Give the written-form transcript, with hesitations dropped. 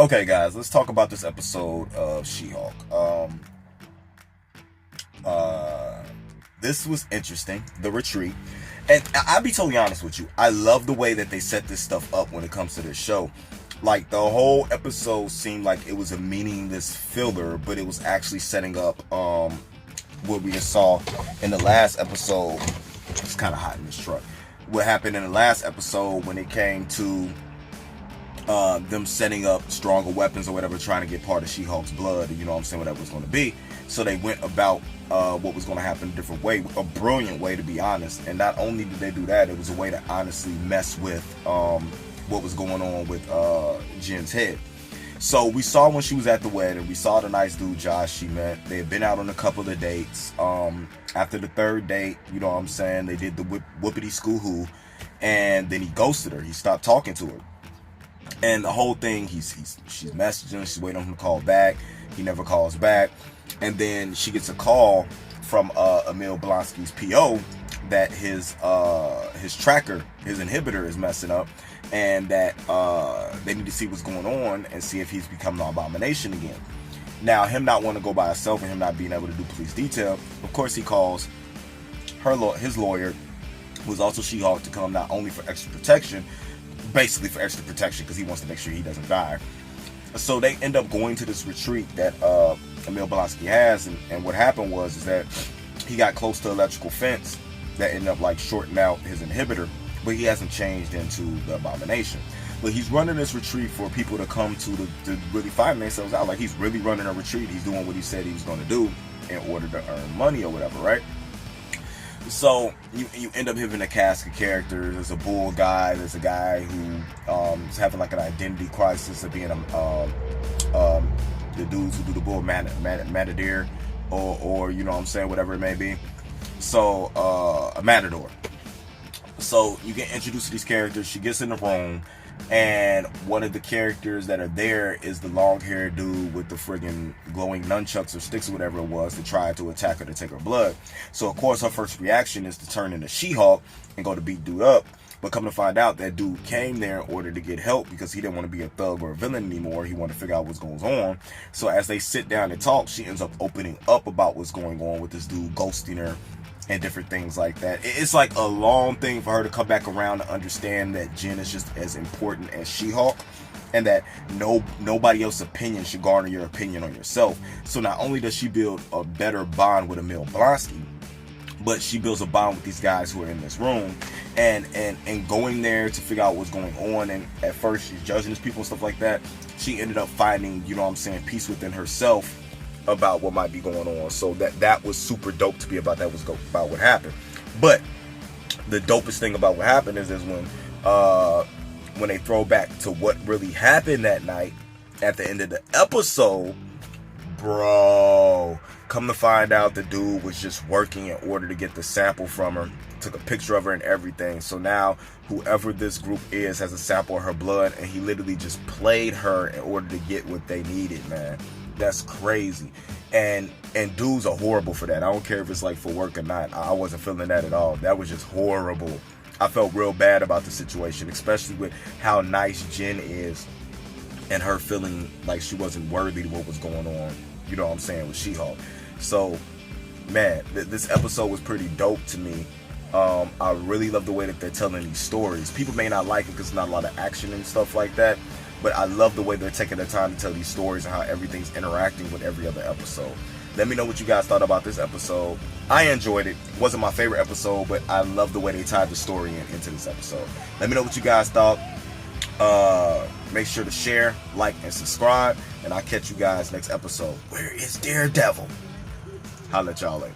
Okay, guys, let's talk about this episode of She-Hulk. Uh, this was interesting, the retreat. And I'll be totally honest with you. I love the way that they set this stuff up when it comes to this show. Like, the whole episode seemed like it was a meaningless filler, but it was actually setting up what we just saw in the last episode. It's kind of hot in this truck. What happened in the last episode when it came to them setting up stronger weapons or whatever, trying to get part of She-Hulk's blood, you know what I'm saying, whatever it was going to be. So they went about what was going to happen a different way, a brilliant way, to be honest. And not only did they do that, it was a way to honestly mess with what was going on with Jen's head. So we saw when she was at the wedding, we saw the nice dude Josh she met. They had been out on a couple of dates. After the third date, you know what I'm saying, they did the whoopity skoo-hoo, and then he ghosted her. He stopped talking to her. And the whole thing, she's messaging, she's waiting on him to call back. He never calls back. And then she gets a call from Emil Blonsky's PO that his tracker, his inhibitor is messing up, and that they need to see what's going on and see if he's become an abomination again. Now, him not wanting to go by himself and him not being able to do police detail, of course he calls his lawyer, who's also She-Hulk, to come not only for extra protection, basically for extra protection, because he wants to make sure he doesn't die. So they end up going to this retreat that Emil Blonsky has, and what happened is that he got close to electrical fence that ended up like shorting out his inhibitor, but he hasn't changed into the abomination. But he's running this retreat for people to come to really find themselves out. Like, he's really running a retreat. He's doing what he said he was going to do in order to earn money or whatever, right? So you end up having a cast of characters. There's a bull guy. There's a guy who is having like an identity crisis of being the dudes who do the bull matador, or you know what I'm saying, whatever it may be. So a matador. So you get introduced to these characters. She gets in the room, and one of the characters that are there is the long-haired dude with the friggin' glowing nunchucks or sticks or whatever it was to try to attack her to take her blood. So of course her first reaction is to turn into She-Hulk and go to beat dude up. But come to find out, that dude came there in order to get help because he didn't want to be a thug or a villain anymore. He wanted to figure out what's going on. So as they sit down and talk, she ends up opening up about what's going on with this dude ghosting her and different things like that. It's like a long thing for her to come back around to understand that Jen is just as important as She-Hulk, and that nobody else's opinion should garner your opinion on yourself. So not only does she build a better bond with Emil Blonsky, but she builds a bond with these guys who are in this room, and going there to figure out what's going on. And at first she's judging these people and stuff like that. She ended up finding, you know what I'm saying, peace within herself about what might be going on. So that was super dope to be about. That was about what happened. But the dopest thing about what happened is when they throw back to what really happened that night at the end of the episode, bro, come to find out the dude was just working in order to get the sample from her, took a picture of her and everything. So now whoever this group is has a sample of her blood, and he literally just played her in order to get what they needed, man. That's crazy. And dudes are horrible for that. I don't care if it's like for work or not. I wasn't feeling that at all. That was just horrible. I felt real bad about the situation, especially with how nice Jen is and her feeling like she wasn't worthy of what was going on, you know what I'm saying, with She-Hulk. So, man, this episode was pretty dope to me. I really love the way that they're telling these stories. People may not like it because there's not a lot of action and stuff like that, but I love the way they're taking their time to tell these stories and how everything's interacting with every other episode. Let me know what you guys thought about this episode. I enjoyed it. It wasn't my favorite episode, but I love the way they tied the story into this episode. Let me know what you guys thought. Make sure to share, like, and subscribe, and I'll catch you guys next episode. Where is Daredevil? Holla at y'all later.